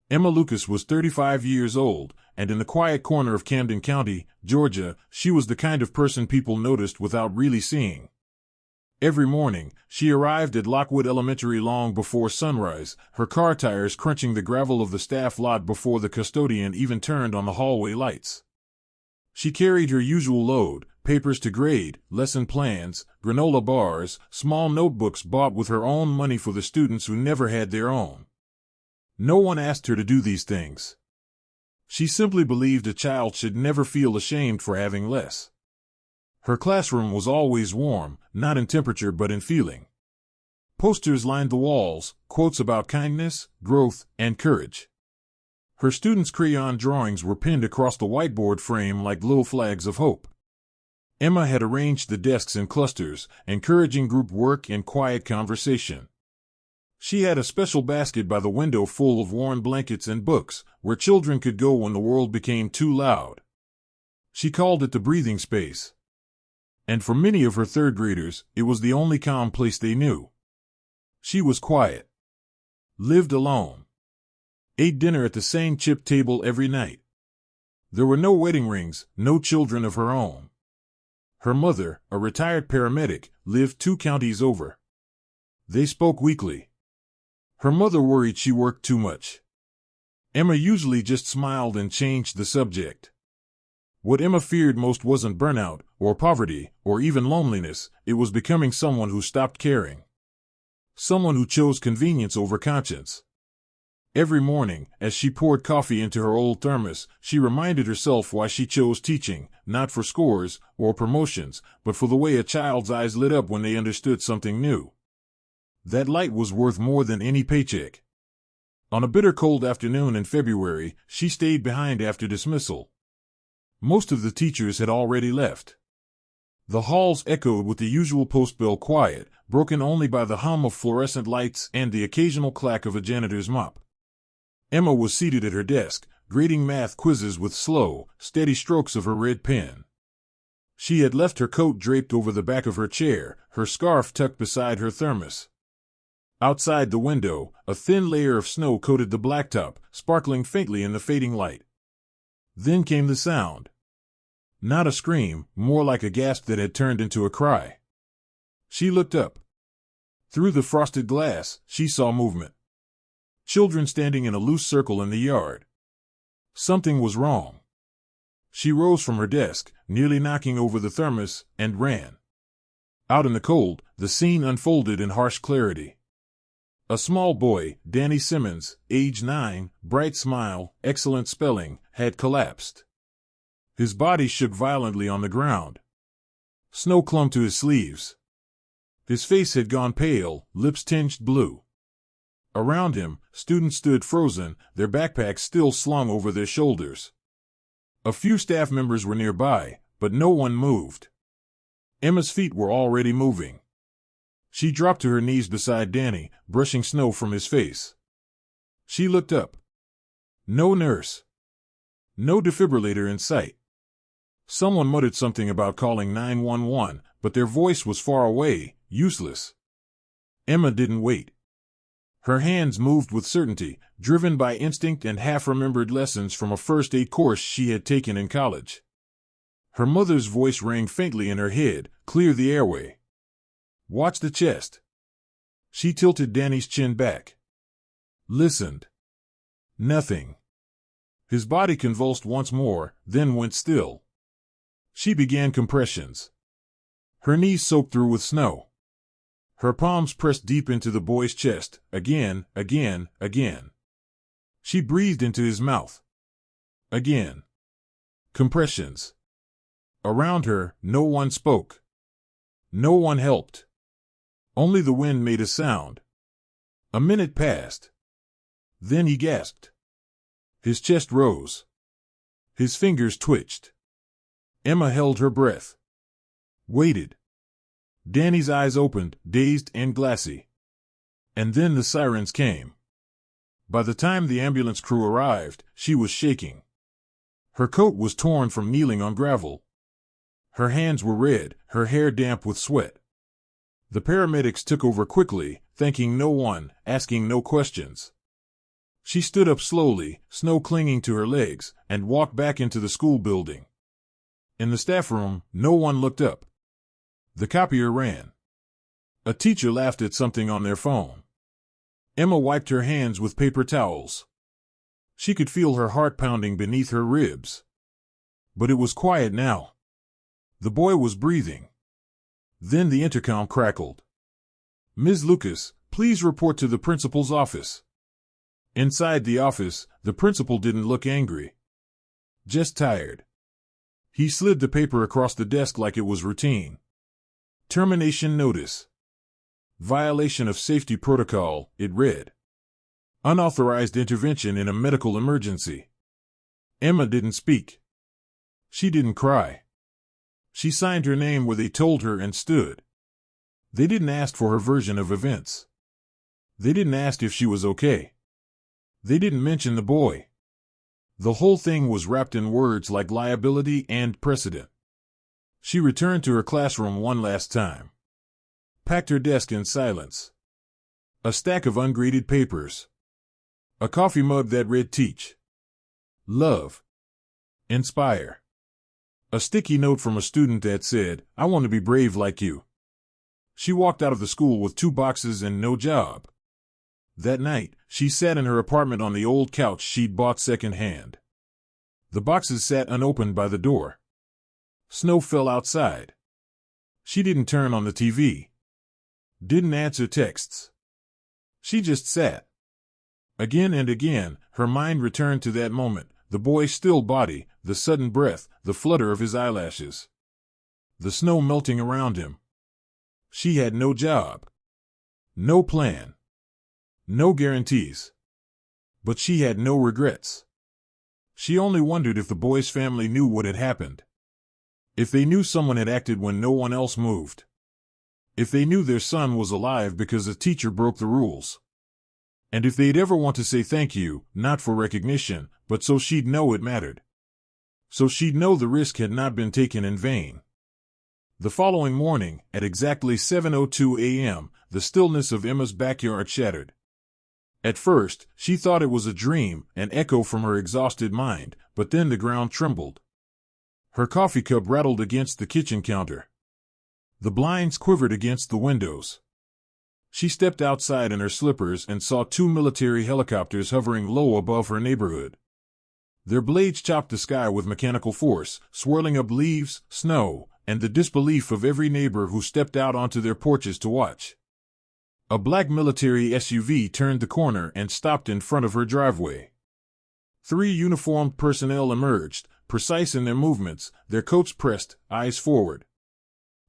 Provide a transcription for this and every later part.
Emma Lucas was 35 years old, and in the quiet corner of Camden County, Georgia, she was the kind of person people noticed without really seeing. Every morning, she arrived at Lockwood Elementary long before sunrise, her car tires crunching the gravel of the staff lot before the custodian even turned on the hallway lights. She carried her usual load: papers to grade, lesson plans, granola bars, small notebooks bought with her own money for the students who never had their own. No one asked her to do these things. She simply believed a child should never feel ashamed for having less. Her classroom was always warm, not in temperature but in feeling. Posters lined the walls, quotes about kindness, growth, and courage. Her students' crayon drawings were pinned across the whiteboard frame like little flags of hope. Emma had arranged the desks in clusters, encouraging group work and quiet conversation. She had a special basket by the window full of worn blankets and books, where children could go when the world became too loud. She called it the breathing space. And for many of her third graders, it was the only calm place they knew. She was quiet. Lived alone. Ate dinner at the same chip table every night. There were no wedding rings, no children of her own. Her mother, a retired paramedic, lived 2 counties over. They spoke weekly. Her mother worried she worked too much. Emma usually just smiled and changed the subject. What Emma feared most wasn't burnout, or poverty, or even loneliness. It was becoming someone who stopped caring. Someone who chose convenience over conscience. Every morning, as she poured coffee into her old thermos, she reminded herself why she chose teaching, not for scores or promotions, but for the way a child's eyes lit up when they understood something new. That light was worth more than any paycheck. On a bitter cold afternoon in February, she stayed behind after dismissal. Most of the teachers had already left. The halls echoed with the usual post-bell quiet, broken only by the hum of fluorescent lights and the occasional clack of a janitor's mop. Emma was seated at her desk, grading math quizzes with slow, steady strokes of her red pen. She had left her coat draped over the back of her chair, her scarf tucked beside her thermos. Outside the window, a thin layer of snow coated the blacktop, sparkling faintly in the fading light. Then came the sound. Not a scream, more like a gasp that had turned into a cry. She looked up. Through the frosted glass, she saw movement. Children standing in a loose circle in the yard. Something was wrong. She rose from her desk, nearly knocking over the thermos, and ran. Out in the cold, the scene unfolded in harsh clarity. A small boy, Danny Simmons, age 9, bright smile, excellent spelling, had collapsed. His body shook violently on the ground. Snow clung to his sleeves. His face had gone pale, lips tinged blue. Around him, students stood frozen, their backpacks still slung over their shoulders. A few staff members were nearby, but no one moved. Emma's feet were already moving. She dropped to her knees beside Danny, brushing snow from his face. She looked up. No nurse. No defibrillator in sight. Someone muttered something about calling 911, but their voice was far away, useless. Emma didn't wait. Her hands moved with certainty, driven by instinct and half-remembered lessons from a first aid course she had taken in college. Her mother's voice rang faintly in her head, clear the airway. Watch the chest. She tilted Danny's chin back. Listened. Nothing. His body convulsed once more, then went still. She began compressions. Her knees soaked through with snow. Her palms pressed deep into the boy's chest, again, again, again. She breathed into his mouth. Again. Compressions. Around her, no one spoke. No one helped. Only the wind made a sound. A minute passed. Then he gasped. His chest rose. His fingers twitched. Emma held her breath. Waited. Danny's eyes opened, dazed and glassy. And then the sirens came. By the time the ambulance crew arrived, she was shaking. Her coat was torn from kneeling on gravel. Her hands were red, her hair damp with sweat. The paramedics took over quickly, thanking no one, asking no questions. She stood up slowly, snow clinging to her legs, and walked back into the school building. In the staff room, no one looked up. The copier ran. A teacher laughed at something on their phone. Emma wiped her hands with paper towels. She could feel her heart pounding beneath her ribs. But it was quiet now. The boy was breathing. Then the intercom crackled. "Ms. Lucas, please report to the principal's office." Inside the office, the principal didn't look angry. Just tired. He slid the paper across the desk like it was routine. Termination notice. Violation of safety protocol, it read. Unauthorized intervention in a medical emergency. Emma didn't speak. She didn't cry. She signed her name where they told her and stood. They didn't ask for her version of events. They didn't ask if she was okay. They didn't mention the boy. The whole thing was wrapped in words like liability and precedent. She returned to her classroom one last time. Packed her desk in silence. A stack of ungraded papers. A coffee mug that read teach. Love. Inspire. A sticky note from a student that said, "I want to be brave like you." She walked out of the school with 2 boxes and no job. That night, she sat in her apartment on the old couch she'd bought second-hand. The boxes sat unopened by the door. Snow fell outside. She didn't turn on the TV. Didn't answer texts. She just sat. Again and again, her mind returned to that moment, the boy's still body, the sudden breath, the flutter of his eyelashes. The snow melting around him. She had no job. No plan. No guarantees. But she had no regrets. She only wondered if the boy's family knew what had happened. If they knew someone had acted when no one else moved. If they knew their son was alive because a teacher broke the rules. And if they'd ever want to say thank you, not for recognition, but so she'd know it mattered. So she'd know the risk had not been taken in vain. The following morning, at exactly 7:02 a.m., the stillness of Emma's backyard shattered. At first, she thought it was a dream, an echo from her exhausted mind, but then the ground trembled. Her coffee cup rattled against the kitchen counter. The blinds quivered against the windows. She stepped outside in her slippers and saw 2 military helicopters hovering low above her neighborhood. Their blades chopped the sky with mechanical force, swirling up leaves, snow, and the disbelief of every neighbor who stepped out onto their porches to watch. A black military SUV turned the corner and stopped in front of her driveway. 3 uniformed personnel emerged, precise in their movements, their coats pressed, eyes forward.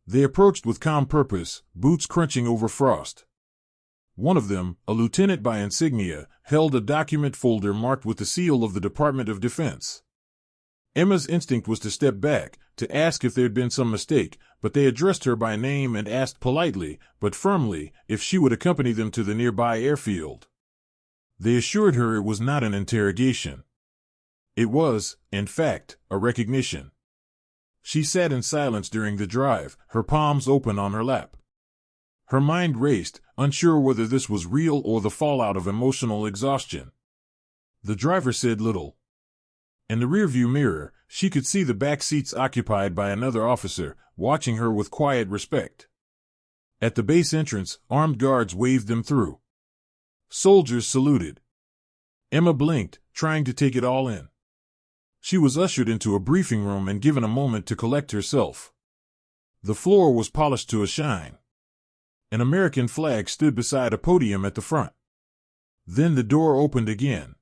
They approached with calm purpose, boots crunching over frost. One of them, a lieutenant by insignia, held a document folder marked with the seal of the Department of Defense. Emma's instinct was to step back, to ask if there had been some mistake, but they addressed her by name and asked politely, but firmly, if she would accompany them to the nearby airfield. They assured her it was not an interrogation. It was, in fact, a recognition. She sat in silence during the drive, her palms open on her lap. Her mind raced, unsure whether this was real or the fallout of emotional exhaustion. The driver said little. In the rearview mirror, she could see the back seats occupied by another officer, watching her with quiet respect. At the base entrance, armed guards waved them through. Soldiers saluted. Emma blinked, trying to take it all in. She was ushered into a briefing room and given a moment to collect herself. The floor was polished to a shine. An American flag stood beside a podium at the front. Then the door opened again.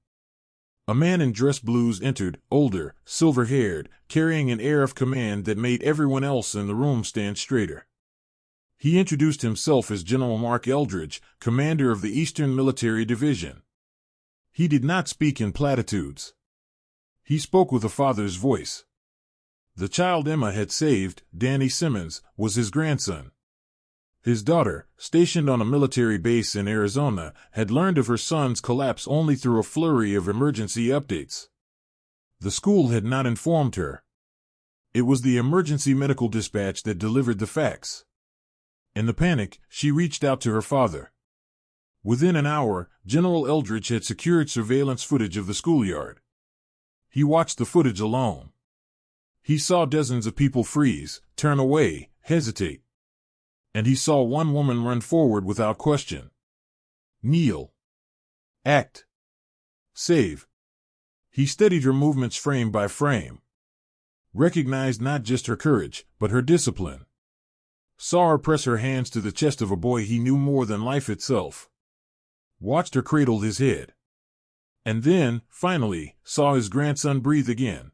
A man in dress blues entered, older, silver-haired, carrying an air of command that made everyone else in the room stand straighter. He introduced himself as General Mark Eldridge, commander of the Eastern Military Division. He did not speak in platitudes. He spoke with a father's voice. The child Emma had saved, Danny Simmons, was his grandson. His daughter, stationed on a military base in Arizona, had learned of her son's collapse only through a flurry of emergency updates. The school had not informed her. It was the emergency medical dispatch that delivered the facts. In the panic, she reached out to her father. Within an hour, General Eldridge had secured surveillance footage of the schoolyard. He watched the footage alone. He saw dozens of people freeze, turn away, hesitate. And he saw one woman run forward without question. Kneel. Act. Save. He studied her movements frame by frame. Recognized not just her courage, but her discipline. Saw her press her hands to the chest of a boy he knew more than life itself. Watched her cradle his head. And then, finally, saw his grandson breathe again.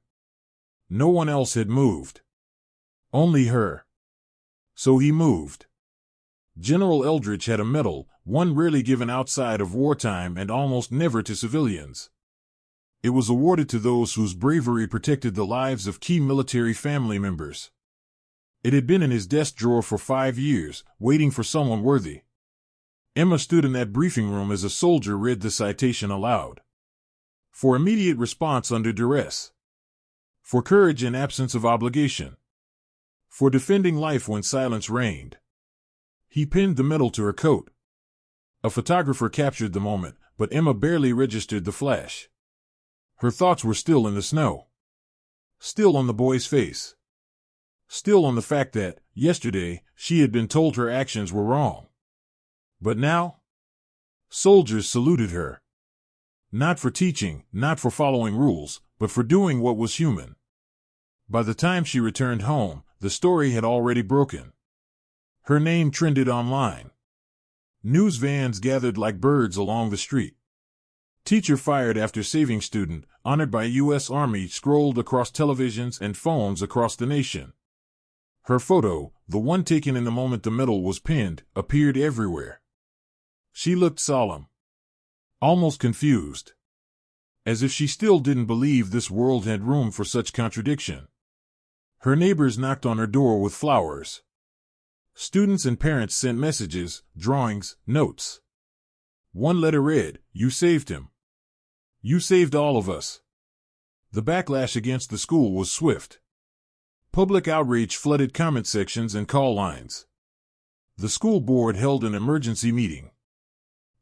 No one else had moved. Only her. So he moved. General Eldridge had a medal, one rarely given outside of wartime and almost never to civilians. It was awarded to those whose bravery protected the lives of key military family members. It had been in his desk drawer for 5 years, waiting for someone worthy. Emma stood in that briefing room as a soldier read the citation aloud. For immediate response under duress. For courage in absence of obligation. For defending life when silence reigned. He pinned the medal to her coat. A photographer captured the moment, but Emma barely registered the flash. Her thoughts were still in the snow. Still on the boy's face. Still on the fact that, yesterday, she had been told her actions were wrong. But now? Soldiers saluted her. Not for teaching, not for following rules, but for doing what was human. By the time she returned home, the story had already broken. Her name trended online. News vans gathered like birds along the street. Teacher fired after saving student, honored by U.S. Army, scrolled across televisions and phones across the nation. Her photo, the one taken in the moment the medal was pinned, appeared everywhere. She looked solemn. Almost confused. As if she still didn't believe this world had room for such contradiction. Her neighbors knocked on her door with flowers. Students and parents sent messages, drawings, notes. One letter read, "You saved him. You saved all of us." The backlash against the school was swift. Public outrage flooded comment sections and call lines. The school board held an emergency meeting.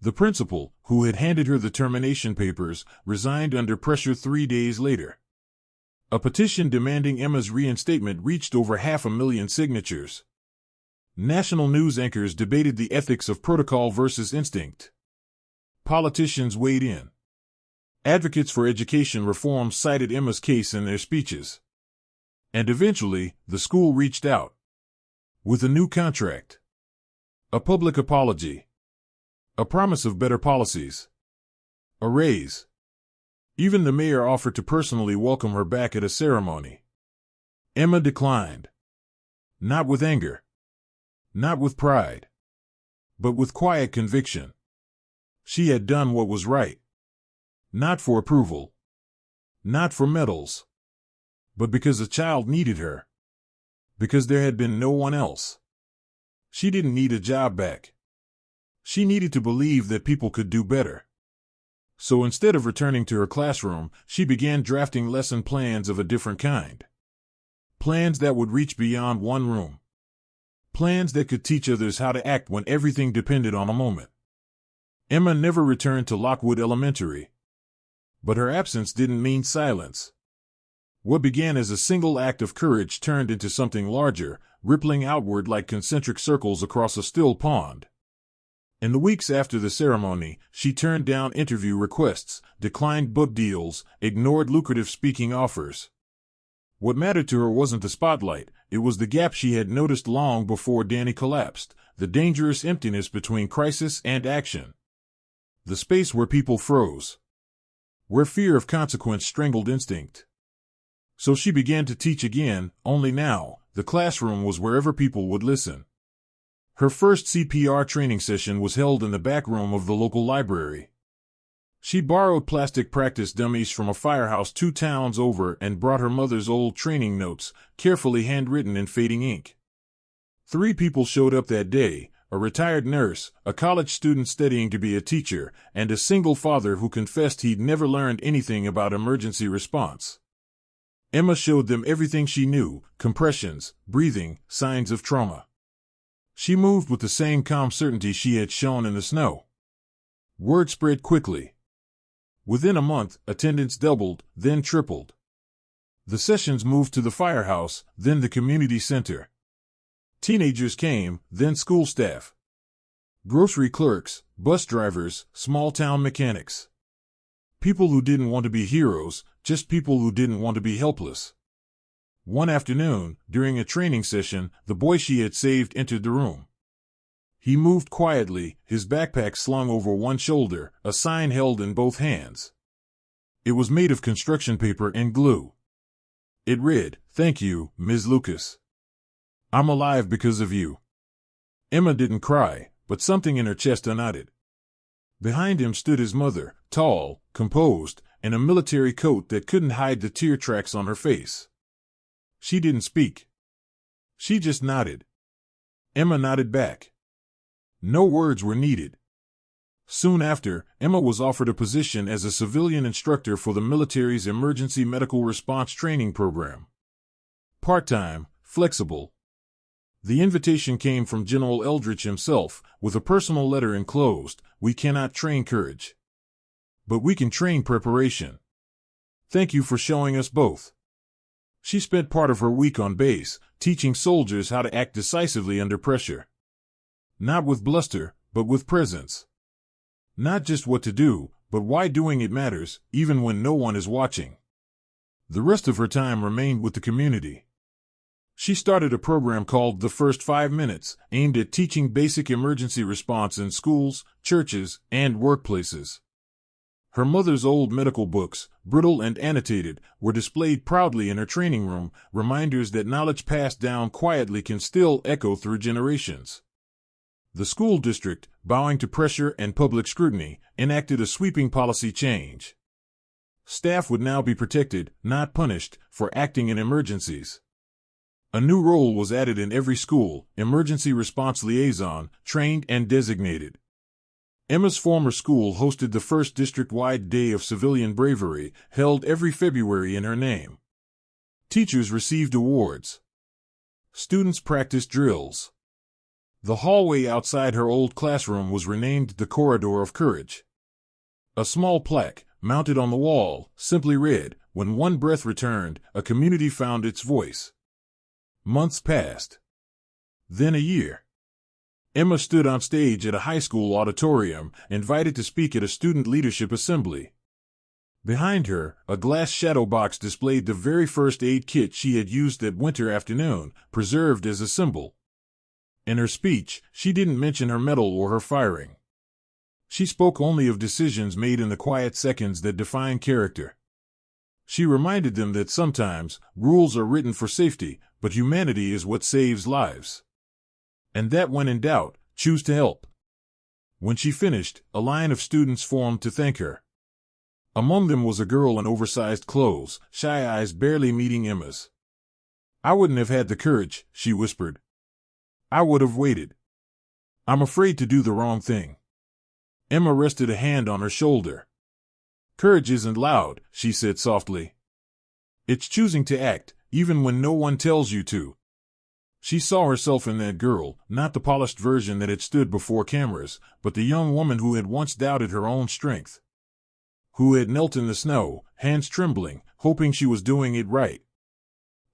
The principal, who had handed her the termination papers, resigned under pressure 3 days later. A petition demanding Emma's reinstatement reached over 500,000 signatures. National news anchors debated the ethics of protocol versus instinct. Politicians weighed in. Advocates for education reform cited Emma's case in their speeches. And eventually, the school reached out. With a new contract. A public apology. A promise of better policies. A raise. Even the mayor offered to personally welcome her back at a ceremony. Emma declined. Not with anger. Not with pride. But with quiet conviction. She had done what was right. Not for approval. Not for medals. But because a child needed her. Because there had been no one else. She didn't need a job back. She needed to believe that people could do better. So instead of returning to her classroom, she began drafting lesson plans of a different kind. Plans that would reach beyond one room. Plans that could teach others how to act when everything depended on a moment. Emma never returned to Lockwood Elementary. But her absence didn't mean silence. What began as a single act of courage turned into something larger, rippling outward like concentric circles across a still pond. In the weeks after the ceremony, she turned down interview requests, declined book deals, ignored lucrative speaking offers. What mattered to her wasn't the spotlight, it was the gap she had noticed long before Danny collapsed, the dangerous emptiness between crisis and action. The space where people froze. Where fear of consequence strangled instinct. So she began to teach again, only now, the classroom was wherever people would listen. Her first CPR training session was held in the back room of the local library. She borrowed plastic practice dummies from a firehouse 2 towns over and brought her mother's old training notes, carefully handwritten in fading ink. 3 people showed up that day, a retired nurse, a college student studying to be a teacher, and a single father who confessed he'd never learned anything about emergency response. Emma showed them everything she knew, compressions, breathing, signs of trauma. She moved with the same calm certainty she had shown in the snow. Word spread quickly. Within a month, attendance doubled, then tripled. The sessions moved to the firehouse, then the community center. Teenagers came, then school staff. Grocery clerks, bus drivers, small-town mechanics. People who didn't want to be heroes, just people who didn't want to be helpless. One afternoon, during a training session, the boy she had saved entered the room. He moved quietly, his backpack slung over one shoulder, a sign held in both hands. It was made of construction paper and glue. It read, "Thank you, Ms. Lucas. I'm alive because of you." Emma didn't cry, but something in her chest unknotted. Behind him stood his mother, tall, composed, in a military coat that couldn't hide the tear tracks on her face. She didn't speak. She just nodded. Emma nodded back. No words were needed. Soon after, Emma was offered a position as a civilian instructor for the military's Emergency Medical Response Training Program. Part-time, flexible. The invitation came from General Eldridge himself, with a personal letter enclosed. "We cannot train courage, but we can train preparation. Thank you for showing us both." She spent part of her week on base, teaching soldiers how to act decisively under pressure. Not with bluster, but with presence. Not just what to do, but why doing it matters, even when no one is watching. The rest of her time remained with the community. She started a program called The First 5 Minutes, aimed at teaching basic emergency response in schools, churches, and workplaces. Her mother's old medical books, brittle and annotated, were displayed proudly in her training room, reminders that knowledge passed down quietly can still echo through generations. The school district, bowing to pressure and public scrutiny, enacted a sweeping policy change. Staff would now be protected, not punished, for acting in emergencies. A new role was added in every school, emergency response liaison, trained and designated. Emma's former school hosted the first district-wide Day of Civilian Bravery, held every February in her name. Teachers received awards. Students practiced drills. The hallway outside her old classroom was renamed the Corridor of Courage. A small plaque, mounted on the wall, simply read, "When one breath returned, a community found its voice." Months passed. Then a year. Emma stood on stage at a high school auditorium, invited to speak at a student leadership assembly. Behind her, a glass shadow box displayed the very first aid kit she had used that winter afternoon, preserved as a symbol. In her speech, she didn't mention her medal or her firing. She spoke only of decisions made in the quiet seconds that define character. She reminded them that sometimes, rules are written for safety, but humanity is what saves lives. And that when in doubt, choose to help. When she finished, a line of students formed to thank her. Among them was a girl in oversized clothes, shy eyes barely meeting Emma's. "I wouldn't have had the courage," she whispered. "I would have waited. I'm afraid to do the wrong thing." Emma rested a hand on her shoulder. "Courage isn't loud," she said softly. "It's choosing to act, even when no one tells you to." She saw herself in that girl, not the polished version that had stood before cameras, but the young woman who had once doubted her own strength. Who had knelt in the snow, hands trembling, hoping she was doing it right.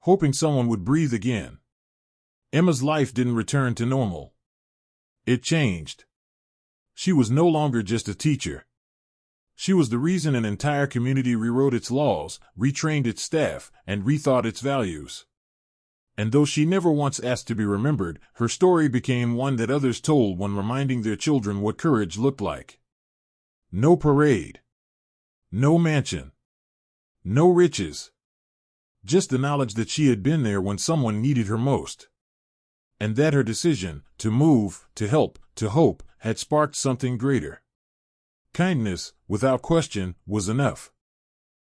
Hoping someone would breathe again. Emma's life didn't return to normal. It changed. She was no longer just a teacher. She was the reason an entire community rewrote its laws, retrained its staff, and rethought its values. And though she never once asked to be remembered, her story became one that others told when reminding their children what courage looked like. No parade. No mansion. No riches. Just the knowledge that she had been there when someone needed her most. And that her decision, to move, to help, to hope, had sparked something greater. Kindness, without question, was enough.